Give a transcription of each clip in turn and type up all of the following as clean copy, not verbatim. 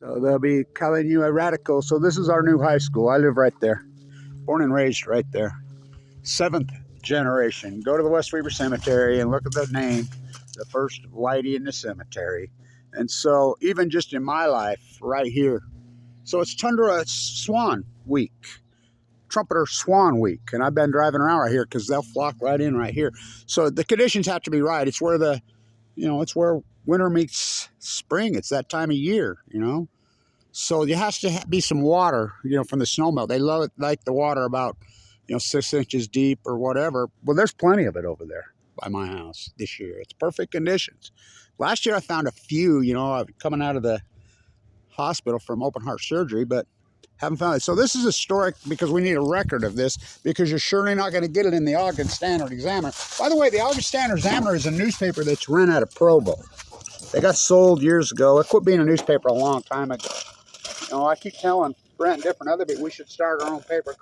So they'll be calling you a radical. So this is our new high school. I live right there. Born and raised right there. Seventh generation. Go to the West Weaver Cemetery and look at the name. The first whitey in the cemetery. And so even just in my life right here. So it's Tundra Swan week. Trumpeter Swan week. And I've been driving around right here because they'll flock right in right here. So the conditions have to be right. It's where it's where winter meets spring. It's that time of year, So there has to be some water, from the snowmelt. They love it, like the water about, 6 inches deep or whatever. Well, there's plenty of it over there by my house this year. It's perfect conditions. Last year I found a few, coming out of the hospital from open heart surgery, but haven't found it. So this is historic because we need a record of this because you're surely not going to get it in the Ogden Standard Examiner. By the way, the Ogden Standard Examiner is a newspaper that's run out of Provo. They got sold years ago. It quit being a newspaper a long time ago. I keep telling Brent and different other people we should start our own paper,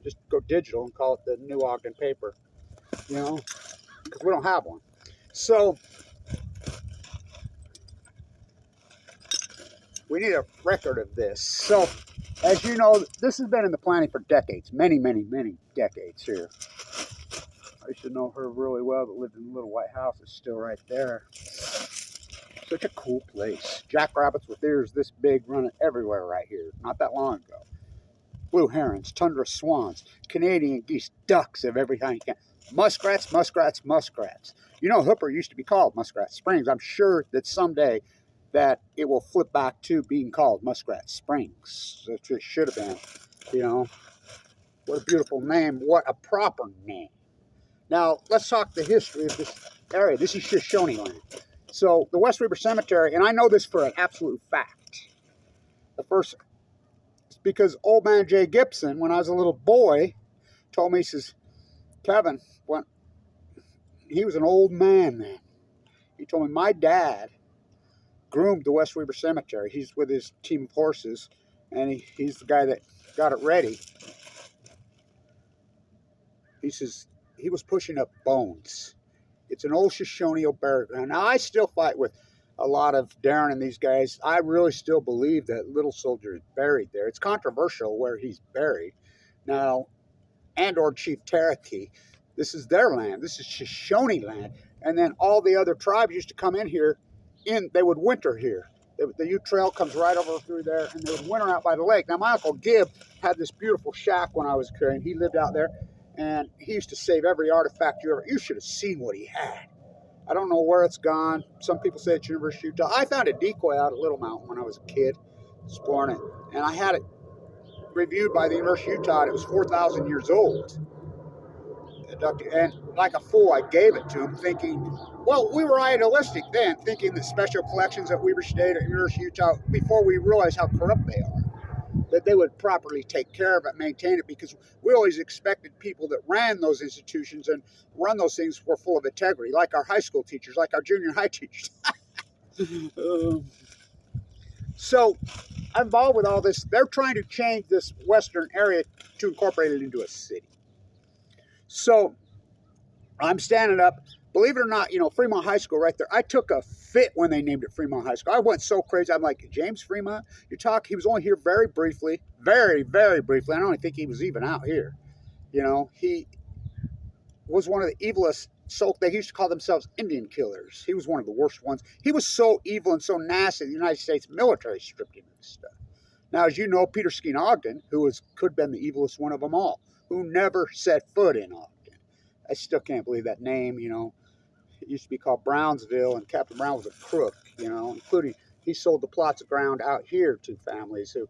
just go digital and call it the New Ogden paper, because we don't have one. So we need a record of this. So as you know, this has been in the planning for decades, many, many, many decades here. I used to know her really well that lived in the little white house. It's still right there. Such a cool place. Jackrabbits with ears this big running everywhere right here. Not that long ago. Blue herons, tundra swans, Canadian geese, ducks of every kind you can. Muskrats, muskrats, muskrats. Hooper used to be called Muskrat Springs. I'm sure that someday that it will flip back to being called Muskrat Springs. That's what it should have been. What a beautiful name. What a proper name. Now, let's talk the history of this area. This is Shoshone land. So the West Weaver Cemetery, and I know this for an absolute fact. It's because old man Jay Gibson, when I was a little boy, told me, he says, Kevin, when he was an old man then, he told me my dad groomed the West Weaver Cemetery. He's with his team of horses, and he's the guy that got it ready. He says he was pushing up bones. It's an old Shoshone burial ground. Now, I still fight with a lot of Darren and these guys. I really still believe that Little Soldier is buried there. It's controversial where he's buried. Now, or Chief Cherokee, this is their land. This is Shoshone land. And then all the other tribes used to come in here. They would winter here. The Ute Trail comes right over through there, and they would winter out by the lake. Now, my Uncle Gib had this beautiful shack when I was a kid, and he lived out there. And he used to save every artifact you should have seen what he had. I don't know where it's gone. Some people say it's University of Utah. I found a decoy out at Little Mountain when I was a kid, exploring it. And I had it reviewed by the University of Utah, and it was 4,000 years old. And like a fool, I gave it to him thinking, well, we were idealistic then, thinking that special collections at Weber State or University of Utah, before we realized how corrupt they are, that they would properly take care of it, maintain it, because we always expected people that ran those institutions and run those things were full of integrity, like our high school teachers, like our junior high teachers. So I'm involved with all this. They're trying to change this western area to incorporate it into a city. So I'm standing up. Believe it or not, Fremont High School right there. I took a fit when they named it Fremont High School. I went so crazy. I'm like, James Fremont? He was only here very briefly. Very, very briefly. I don't even think he was even out here. He was one of the evilest. So they used to call themselves Indian killers. He was one of the worst ones. He was so evil and so nasty, the United States military stripped him of this stuff. Now, as you know, Peter Skeen Ogden, who could have been the evilest one of them all, who never set foot in Ogden. I still can't believe that name, It used to be called Brownsville, and Captain Brown was a crook, including he sold the plots of ground out here to families who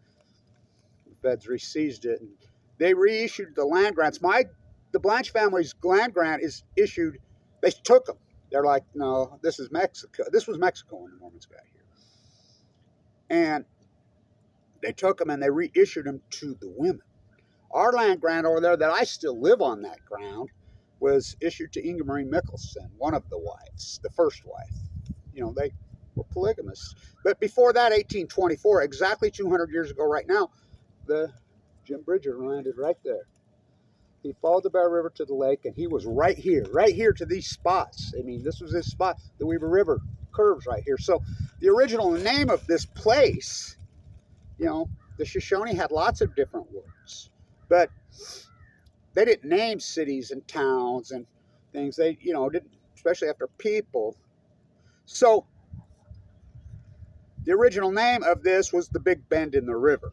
the feds re-seized it. And they reissued the land grants. The Blanch family's land grant is issued. They took them. They're like, no, this is Mexico. This was Mexico when the Mormons got here. And they took them and they reissued them to the women. Our land grant over there that I still live on that ground was issued to Inga Marie Mickelson, one of the wives, the first wife. They were polygamists. But before that, 1824, exactly 200 years ago right now, the Jim Bridger landed right there. He followed the Bear River to the lake, and he was right here to these spots. I mean, this was his spot. The Weaver River curves right here. So the original name of this place You know, the Shoshone had lots of different words, but they didn't name cities and towns and things. They, you know, didn't, especially after people. So the original name of this was the Big Bend in the River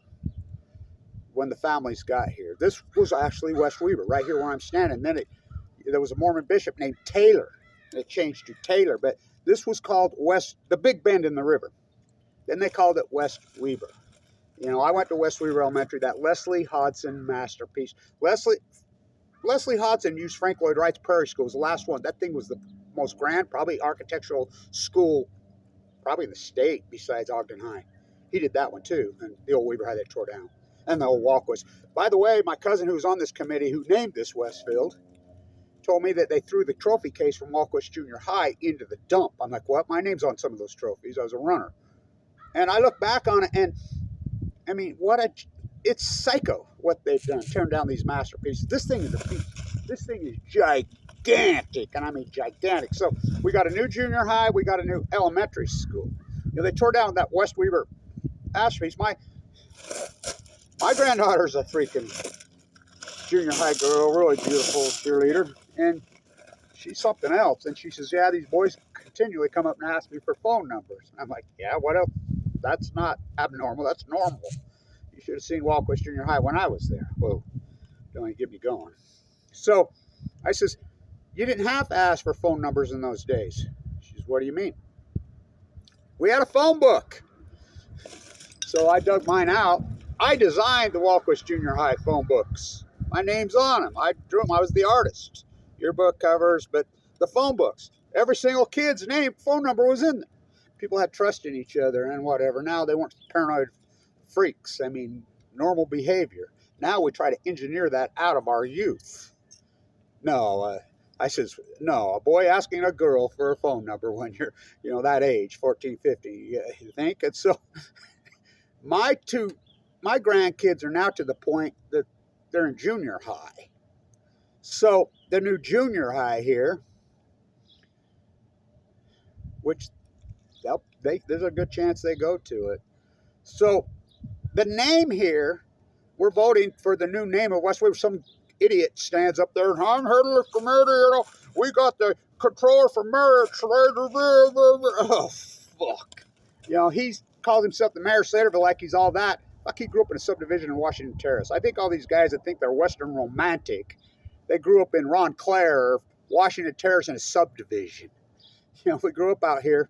when the families got here. This was actually West Weber, right here where I'm standing. Then there was a Mormon bishop named Taylor. It changed to Taylor, but this was called the Big Bend in the River. Then they called it West Weber. You know, I went to West Weber Elementary, that Leslie Hodson masterpiece. Leslie Hodson used Frank Lloyd Wright's Prairie School. It was the last one. That thing was the most grand, probably architectural school, probably in the state, besides Ogden High. He did that one too, and the old Weber High they tore down. And the old walkways. By the way, my cousin who's on this committee who named this Westfield told me that they threw the trophy case from Walkwest Junior High into the dump. I'm like, what? My name's on some of those trophies. I was a runner. And I look back on it, and I mean, it's psycho what they've done, tearing down these masterpieces. This thing is a beast. This thing is gigantic, and I mean gigantic. So we got a new junior high, we got a new elementary school. You know, they tore down that West Weber masterpiece. My granddaughter's a freaking junior high girl, really beautiful cheerleader, and she's something else. And she says, yeah, these boys continually come up and ask me for phone numbers. And I'm like, yeah, what else? That's not abnormal, that's normal. You should have seen Walkwest Junior High when I was there. Whoa, don't even get me going. So I says, you didn't have to ask for phone numbers in those days. She says, what do you mean? We had a phone book. So I dug mine out. I designed the Walkwest Junior High phone books. My name's on them. I drew them. I was the artist. Yearbook covers, but the phone books. Every single kid's phone number was in there. People had trust in each other and whatever. Now they weren't paranoid freaks. I mean, normal behavior. Now we try to engineer that out of our youth. No, I says, no, a boy asking a girl for a phone number when you're, you know, that age, 14, 15, you think? And so my grandkids are now to the point that they're in junior high. So the new junior high here, which there's a good chance they go to it. So the name here, we're voting for the new name of West Weber. Some idiot stands up there and I'm heard of the committee, you know, we got the controller for marriage. Oh, fuck. You know, he calls himself the mayor of Slaterville like he's all that. Fuck, he grew up in a subdivision in Washington Terrace. I think all these guys that think they're Western romantic, they grew up in Ron Clare, Washington Terrace in a subdivision. You know, we grew up out here.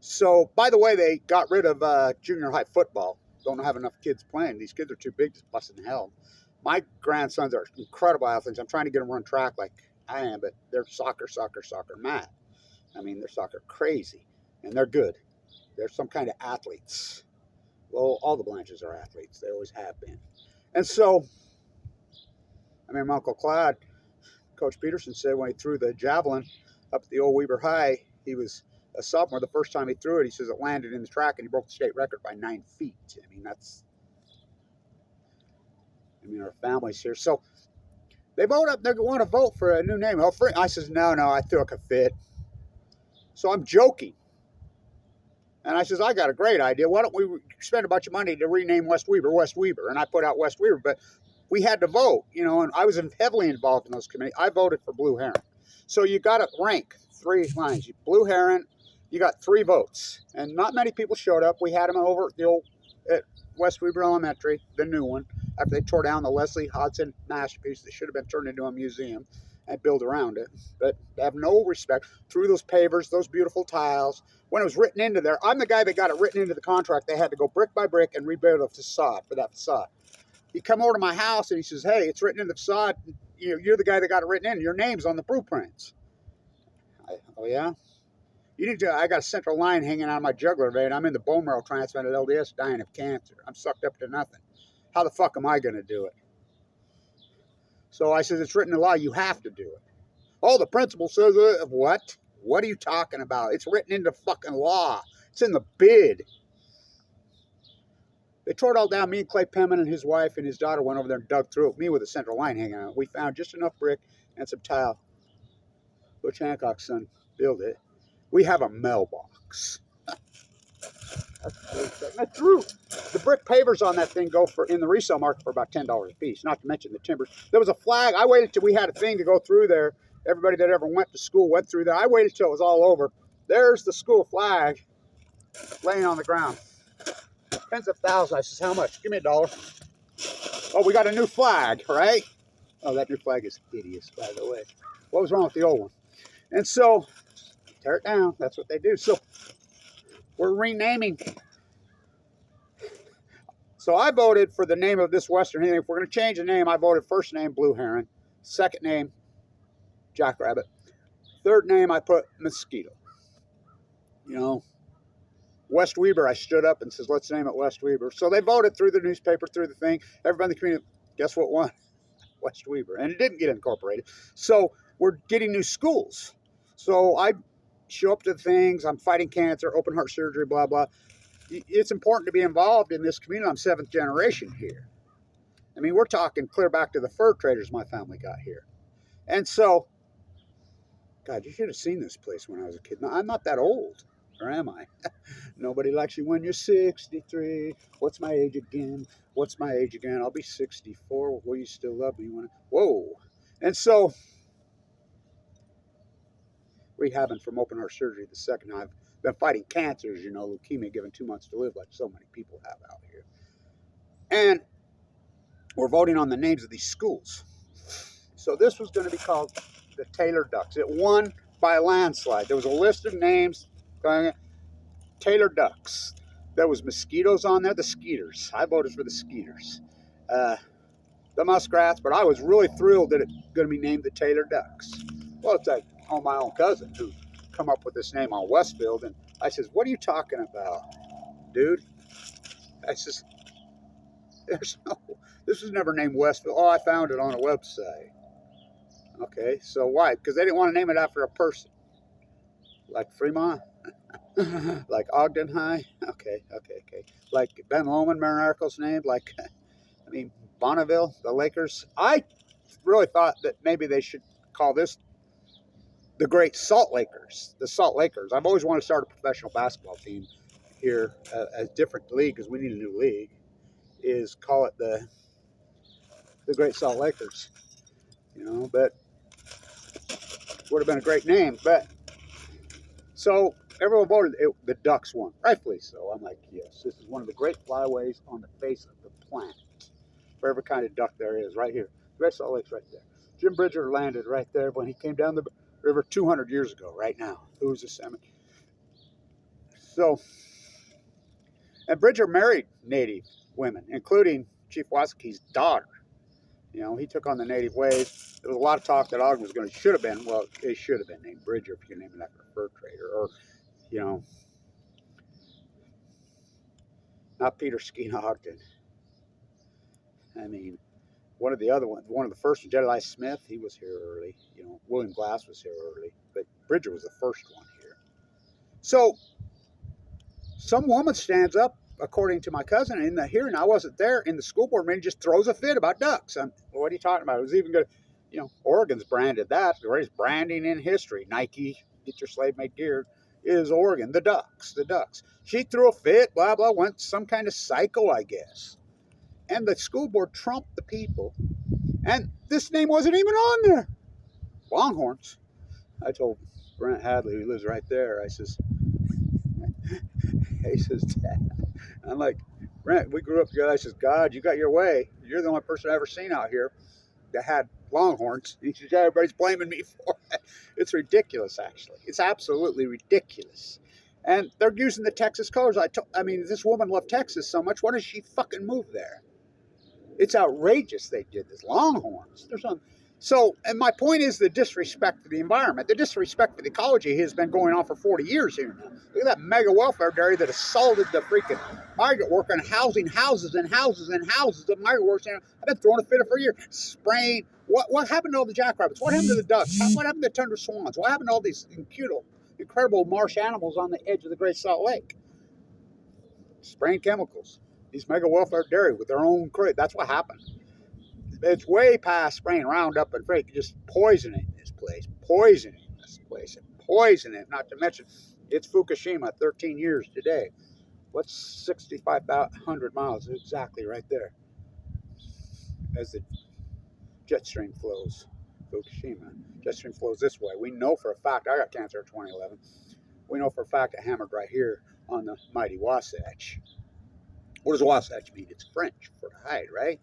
So, by the way, they got rid of junior high football. Don't have enough kids playing. These kids are too big to bust in hell. My grandsons are incredible athletes. I'm trying to get them to run track like I am, but they're soccer mad. I mean, they're soccer crazy, and they're good. They're some kind of athletes. Well, all the Blanches are athletes. They always have been. And so, I mean, my Uncle Clyde, Coach Peterson said when he threw the javelin up at the old Weber High, he was a sophomore. The first time he threw it, he says it landed in the track and he broke the state record by 9 feet. I mean, our family's here. So they want to vote for a new name. I says, no, I threw a fit. So I'm joking. And I says, I got a great idea. Why don't we spend a bunch of money to rename West Weber? And I put out West Weber, but we had to vote, you know, and I was heavily involved in those committees. I voted for Blue Heron. So you got to rank 3 lines. Blue Heron, you got 3 votes. And not many people showed up. We had them over at the old at West Weber Elementary, the new one, after they tore down the Leslie Hodson masterpiece that should have been turned into a museum and built around it. But they have no respect. Through those pavers, those beautiful tiles. When it was written into there, I'm the guy that got it written into the contract. They had to go brick by brick and rebuild a facade for that facade. He come over to my house and he says, hey, it's written in the facade. You're the guy that got it written in. Your name's on the blueprints. Oh, yeah? I got a central line hanging out of my jugular vein. I'm in the bone marrow transplant at LDS dying of cancer. I'm sucked up to nothing. How the fuck am I going to do it? So I said, it's written in the law. You have to do it. Oh, the principal says, what? What are you talking about? It's written into fucking law. It's in the bid. They tore it all down. Me and Clay Penman and his wife and his daughter went over there and dug through it. Me with a central line hanging out. We found just enough brick and some tile. Butch Hancock's son built it. We have a mailbox. That's true. The brick pavers on that thing go for, in the resale market, for about $10 a piece, not to mention the timbers. There was a flag. I waited till we had a thing to go through there. Everybody that ever went to school went through there. I waited till it was all over. There's the school flag laying on the ground. Tens of thousands. I says, how much? Give me $1. Oh, we got a new flag, right? Oh, that new flag is hideous, by the way. What was wrong with the old one? And so, tear it down. That's what they do. So, we're renaming. So I voted for the name of this Western Heron. If we're going to change the name, I voted first name Blue Heron, second name Jackrabbit, third name I put Mosquito. You know, West Weber, I stood up and says, let's name it West Weber. So they voted through the newspaper, through the thing. Everybody in the community, guess what won? West Weber. And it didn't get incorporated. So we're getting new schools. So I show up to the things. I'm fighting cancer, open heart surgery, blah, blah. It's important to be involved in this community. I'm 7th generation here. I mean, we're talking clear back to the fur traders my family got here. And so, God, you should have seen this place when I was a kid. No, I'm not that old, or am I? Nobody likes you when you're 63. What's my age again? What's my age again? I'll be 64. Will you still love me? Whoa. And so, rehabbing from open heart surgery the second I've been fighting cancers, you know, leukemia, given 2 months to live like so many people have out here. And we're voting on the names of these schools. So this was going to be called the Taylor Ducks. It won by a landslide. There was a list of names going, Taylor Ducks. There was mosquitoes on there, the Skeeters. I voted for the Skeeters. The Muskrats, but I was really thrilled that it's going to be named the Taylor Ducks. Well, it's like on my own cousin who come up with this name on Westfield, and I says, what are you talking about, dude? I says, this was never named Westfield. Oh, I found it on a website. Okay, so why? Because they didn't want to name it after a person. Like Fremont? Like Ogden High? Okay. Like Ben Lomond, Marinarco's name? Like, I mean, Bonneville, the Lakers? I really thought that maybe they should call this the Great Salt Lakers, the Salt Lakers. I've always wanted to start a professional basketball team here, a different league, because we need a new league, is call it the Great Salt Lakers. You know, but would have been a great name. But so everyone voted the Ducks won, rightfully so. I'm like, yes, this is one of the great flyways on the face of the planet for every kind of duck there is, right here. Great Salt Lake's right there. Jim Bridger landed right there when he came down the river 200 years ago, right now. Who was the salmon? So, and Bridger married Native women, including Chief Wasaki's daughter. You know, he took on the Native ways. There was a lot of talk that Ogden was going to, should have been, well, it should have been named Bridger if you name it after a fur trader, or, you know, not Peter Skeen Ogden. I mean, one of the first, Jedediah Smith, he was here early. You know, William Glass was here early, but Bridger was the first one here. So, some woman stands up, according to my cousin, in the hearing, I wasn't there, in the school board meeting, just throws a fit about ducks. Well, what are you talking about? It was even good. You know, Oregon's branded that. The greatest branding in history. Nike, get your slave-made gear, is Oregon. The Ducks. She threw a fit, blah, blah, went some kind of psycho, I guess. And the school board trumped the people. And this name wasn't even on there. Longhorns. I told Brent Hadley, who lives right there, I says, Dad. I'm like, Brent, we grew up together. I says, God, you got your way. You're the only person I've ever seen out here that had Longhorns. He says, yeah, everybody's blaming me for it. It's ridiculous, actually. It's absolutely ridiculous. And they're using the Texas colors. I mean, this woman loved Texas so much. Why does she fucking move there? It's outrageous they did this. Longhorns. So, and my point is the disrespect for the environment. The disrespect for the ecology has been going on for 40 years here now. Look at that mega welfare dairy that assaulted the freaking migrant worker and housing houses and houses and houses of migrant workers. I've been throwing a fit for years. Spraying. What happened to all the jackrabbits? What happened to the ducks? What happened to Tundra swans? What happened to all these incredible marsh animals on the edge of the Great Salt Lake? Spraying chemicals. These mega welfare dairy with their own crate. That's what happened. It's way past spraying Roundup and freak, just poisoning this place. Not to mention, it's Fukushima, 13 years today. What's 6,500 miles? Exactly right there. As the jet stream flows, Fukushima. Jet stream flows this way. We know for a fact, I got cancer in 2011. We know for a fact it hammered right here on the mighty Wasatch. What does Wasatch mean? It's French for to hide, right?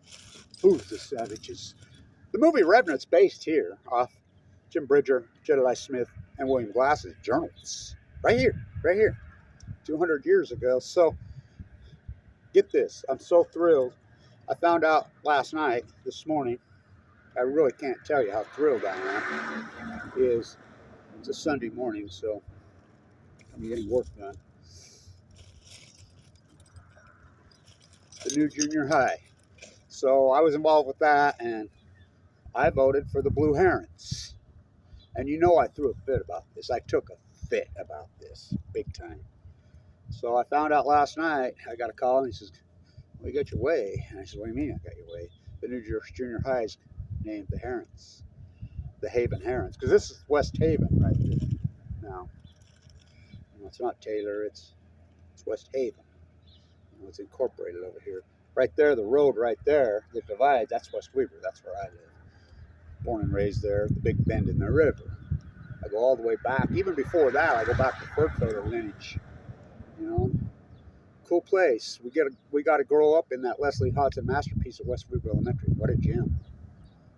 Who's the savages? The movie Revenant's based here off Jim Bridger, Jedediah Smith, and William Glass's journals. Right here, 200 years ago. So, get this. I'm so thrilled. I found out last night, this morning, I really can't tell you how thrilled I am. It's a Sunday morning, so I'm getting work done. The new junior high. So I was involved with that, and I voted for the Blue Herons. And you know I threw a fit about this. I took a fit about this, big time. So I found out last night, I got a call, and he says, well, you got your way. And I said, what do you mean I got your way? The new junior high is named the Herons. The Haven Herons. Because this is West Haven right here. Now, it's not Taylor, it's West Haven. It's incorporated over here. Right there, the road right there, the divide, that's West Weaver. That's where I live. Born and raised there, the big bend in the river. I go all the way back. Even before that, I go back to fur trader lineage. You know, cool place. We got to grow up in that Leslie Hodson masterpiece of West Weaver Elementary. What a gem.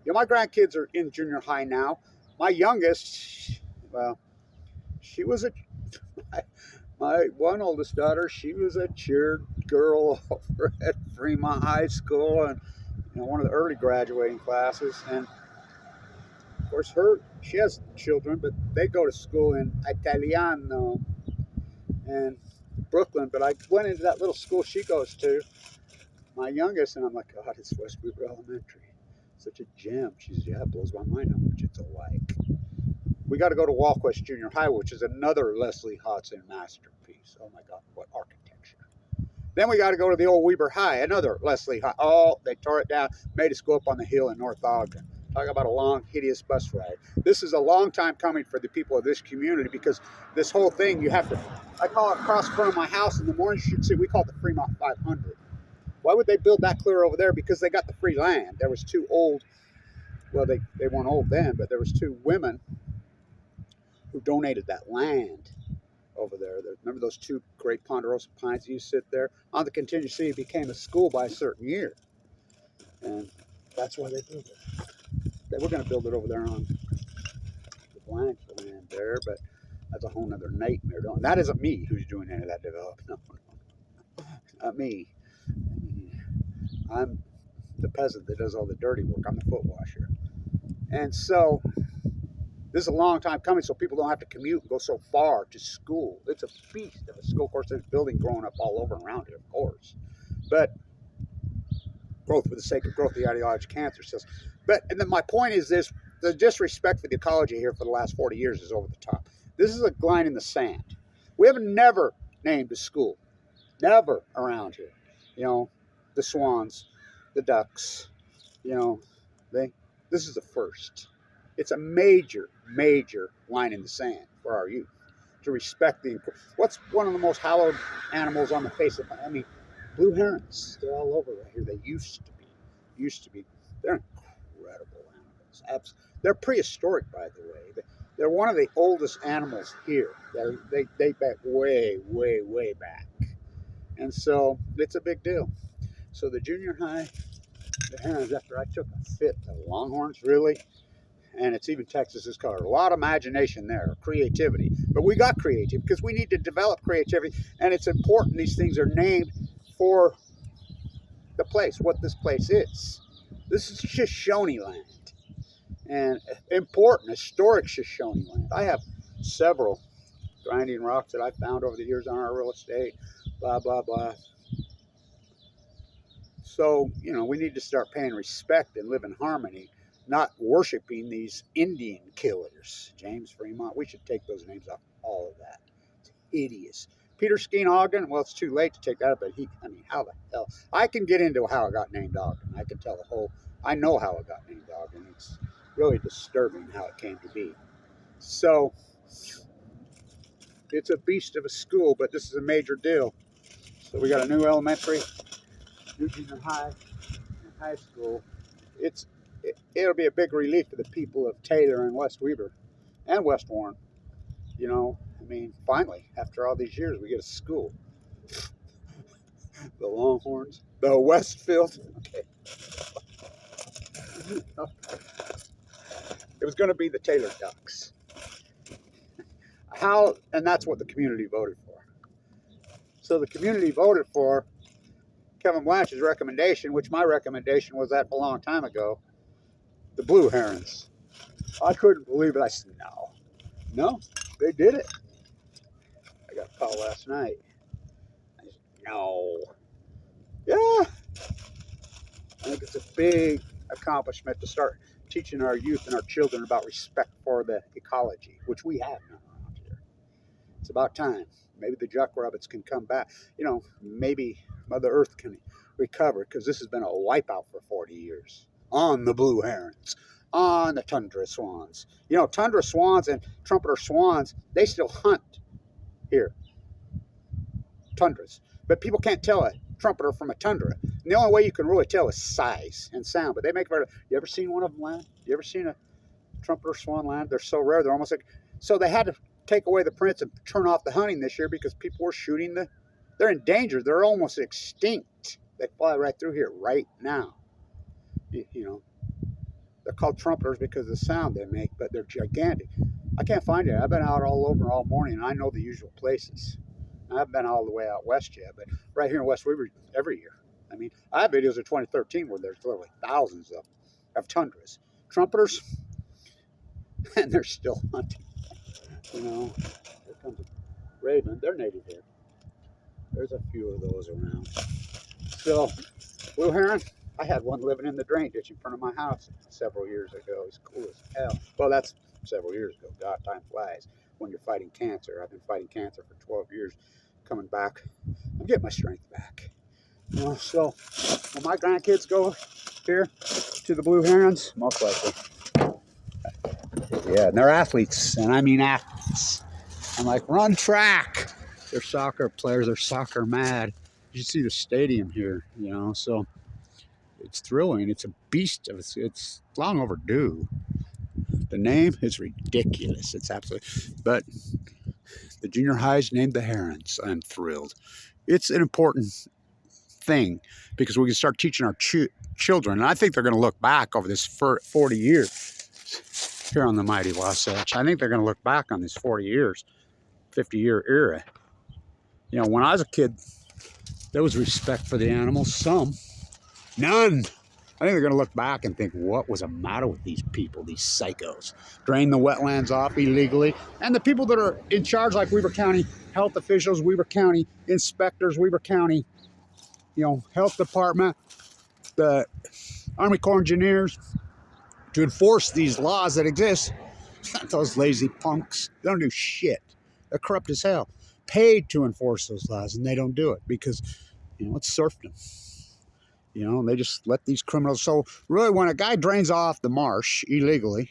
You know, my grandkids are in junior high now. My youngest, well, she was my one oldest daughter, she was a cheer girl over at Fremont High School, and one of the early graduating classes. And of course, she has children, but they go to school in Italiano and Brooklyn. But I went into that little school she goes to, my youngest, and I'm like, God, it's West Weaver Elementary. Such a gem. She says, yeah, it blows my mind how much it's alike. We got to go to Walquest Junior High, which is another Leslie Hodson masterpiece. Oh my God, what architecture. Then we got to go to the old Weber High, another Leslie Hodson. Oh, they tore it down, made us go up on the hill in North Ogden. Talk about a long, hideous bus ride. This is a long time coming for the people of this community, because this whole thing, you have to, I call it across front of my house in the morning, you should see, we call it the Fremont 500. Why would they build that clear over there? Because they got the free land. There was two old, well, they weren't old then, but there was two women who donated that land over there. Remember those two great ponderosa pines that used to sit there? On the contingency, it became a school by a certain year. And that's why they built it. They were going to build it over there on the Blanch land there, but that's a whole nother nightmare. That isn't me who's doing any of that development. No. Not me. I'm the peasant that does all the dirty work. I'm the foot washer. And so this is a long time coming, so people don't have to commute and go so far to school. It's a beast of a school. Of course, there's building growing up all over and around it, of course. But growth for the sake of growth, the ideology cancer says. And then my point is this, the disrespect for the ecology here for the last 40 years is over the top. This is a line in the sand. We have never named a school. Never around here. The swans, the ducks, this is the first. It's a major, major line in the sand for our youth to respect what's one of the most hallowed animals on the face of the planet. I mean, blue herons, they're all over right here. They used to be. They're incredible animals. They're prehistoric, by the way. They're one of the oldest animals here. They date back way, way, way back. And so it's a big deal. So the junior high, the herons, after I took a fit to Longhorns, really, and it's even Texas's color. A lot of imagination there, creativity. But we got creative because we need to develop creativity, and it's important these things are named for the place, what this place is. This is Shoshone land, and important, historic Shoshone land. I have several grinding rocks that I found over the years on our real estate, blah, blah, blah. So, we need to start paying respect and live in harmony, not worshiping these Indian killers. James Fremont, we should take those names off all of that. It's hideous. Peter Skeen Ogden, well, it's too late to take that up, but how the hell? I can get into how it got named Ogden. I can tell I know how it got named Ogden. It's really disturbing how it came to be. So, it's a beast of a school, but this is a major deal. So we got a new elementary, new junior high, and high school. It'll be a big relief for the people of Taylor and West Weber and West Warren. You know, I mean, finally, after all these years, we get a school. The Longhorns, the Westfield. Okay. It was going to be the Taylor Ducks. And that's what the community voted for. So the community voted for Kevin Blanch's recommendation, which my recommendation was that a long time ago, the Blue Herons. I couldn't believe it. I said, no, they did it. I got a call last night. I said, no. Yeah. I think it's a big accomplishment to start teaching our youth and our children about respect for the ecology, which we have now around here. It's about time. Maybe the jackrabbits can come back. You know, maybe Mother Earth can recover, because this has been a wipeout for 40 years on the blue herons, on the tundra swans. You know, tundra swans and trumpeter swans, they still hunt here, tundras. But people can't tell a trumpeter from a tundra. And the only way you can really tell is size and sound. But they make very. You ever seen one of them land? You ever seen a trumpeter swan land? They're so rare. They're almost like. So they had to take away the prints and turn off the hunting this year because people were shooting the. They're endangered. They're almost extinct. They fly right through here right now. You know, they're called trumpeters because of the sound they make, but they're gigantic. I can't find it. I've been out all over all morning, and I know the usual places. I haven't been all the way out west yet, but right here in West Weber every year. I mean, I have videos of 2013 where there's literally thousands of tundras. Trumpeters, and they're still hunting. You know, here comes a raven. They're native here. There's a few of those around. So, blue heron, I had one living in the drain ditch in front of my house several years ago. It's cool as hell. Well, that's several years ago. God, time flies when you're fighting cancer. I've been fighting cancer for 12 years. Coming back, I'm getting my strength back. You know, so when my grandkids go here to the blue herons, most likely. Yeah, and they're athletes, and I mean athletes. I'm like, run track. They're soccer players. They're soccer mad. You see the stadium here, you know, so it's thrilling. It's a beast. It's long overdue. The name is ridiculous. It's absolutely, but the junior high's named the Herons. I'm thrilled. It's an important thing because we can start teaching our children, and I think they're going to look back over this 40 years here on the mighty Wasatch. I think they're going to look back on this 40 years, 50-year era. You know, when I was a kid, there was respect for the animals. Some, none. I think they're going to look back and think, what was the matter with these people, these psychos? Drain the wetlands off illegally. And the people that are in charge, like Weber County health officials, Weber County inspectors, Weber County, you know, health department, the Army Corps engineers, to enforce these laws that exist. Those lazy punks, they don't do shit. They're corrupt as hell. Paid to enforce those laws, and they don't do it because, you know, it's serfdom. You know, they just let these criminals. So really, when a guy drains off the marsh illegally,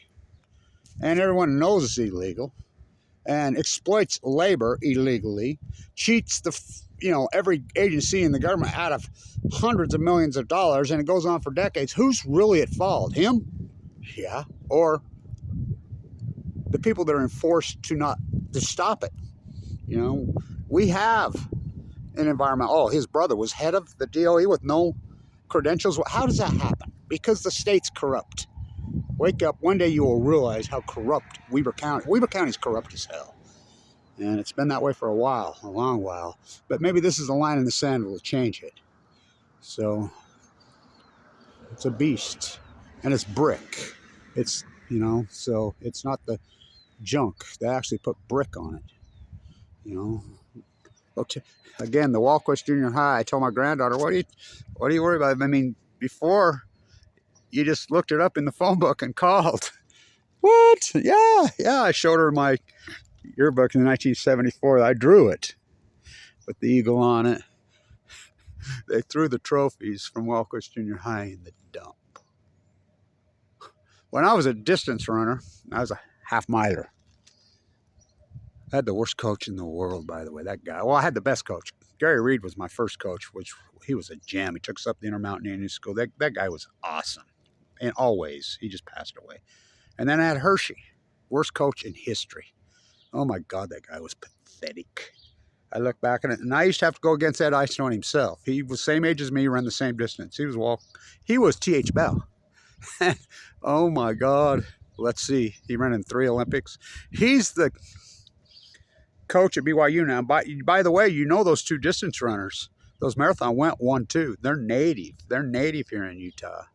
and everyone knows it's illegal, and exploits labor illegally, cheats every agency in the government out of hundreds of millions of dollars, and it goes on for decades, who's really at fault? Him? Yeah. Or the people that are enforced to stop it. You know, we have an environment. Oh, his brother was head of the DOE with no credentials. How does that happen? Because the state's corrupt. Wake up. One day you will realize how corrupt Weber County. Weber County's corrupt as hell. And it's been that way for a while, a long while. But maybe this is a line in the sand that will change it. So it's a beast. And it's brick. It's, you know, so it's not the junk. They actually put brick on it. You know. Okay. Again, the Walquist Junior High, I told my granddaughter, what do you worry about? I mean, before you just looked it up in the phone book and called. What? Yeah. I showed her my yearbook in 1974. I drew it with the eagle on it. They threw the trophies from Walquist Junior High in the dump. When I was a distance runner, I was a half miler. I had the worst coach in the world, by the way, that guy. Well, I had the best coach. Gary Reed was my first coach, which he was a gem. He took us up the Intermountain Indian School. That guy was awesome. And always, he just passed away. And then I had Hershey, worst coach in history. Oh my God, that guy was pathetic. I look back at it, and I used to have to go against Ed Eystone himself. He was same age as me, ran the same distance. He was T.H. Bell. Oh my God. Let's see. He ran in 3 Olympics. He's the coach at BYU now. By the way, you know those 2 distance runners. Those marathon went 1-2. They're native. They're native here in Utah.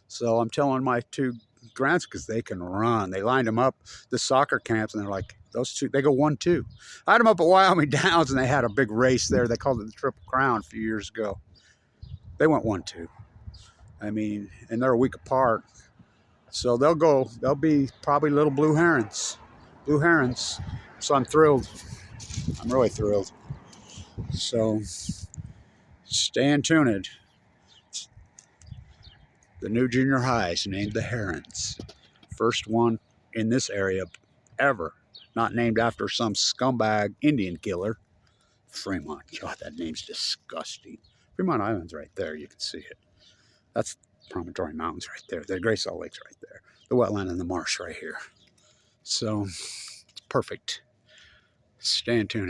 So I'm telling my 2 grands, because they can run. They lined them up the soccer camps, and they're like, those 2, they go 1-2. I had them up at Wyoming Downs, and they had a big race there. They called it the Triple Crown a few years ago. They went 1-2. I mean, and they're a week apart. So they'll be probably little blue herons. Blue herons. So I'm thrilled. I'm really thrilled. So stay tuned. The new junior high is named the Herons. First one in this area ever. Not named after some scumbag Indian killer. Fremont. God, that name's disgusting. Fremont Island's right there. You can see it. That's Promontory Mountains right there. The Great Salt Lake's right there. The wetland and the marsh right here. So, perfect. Stay tuned.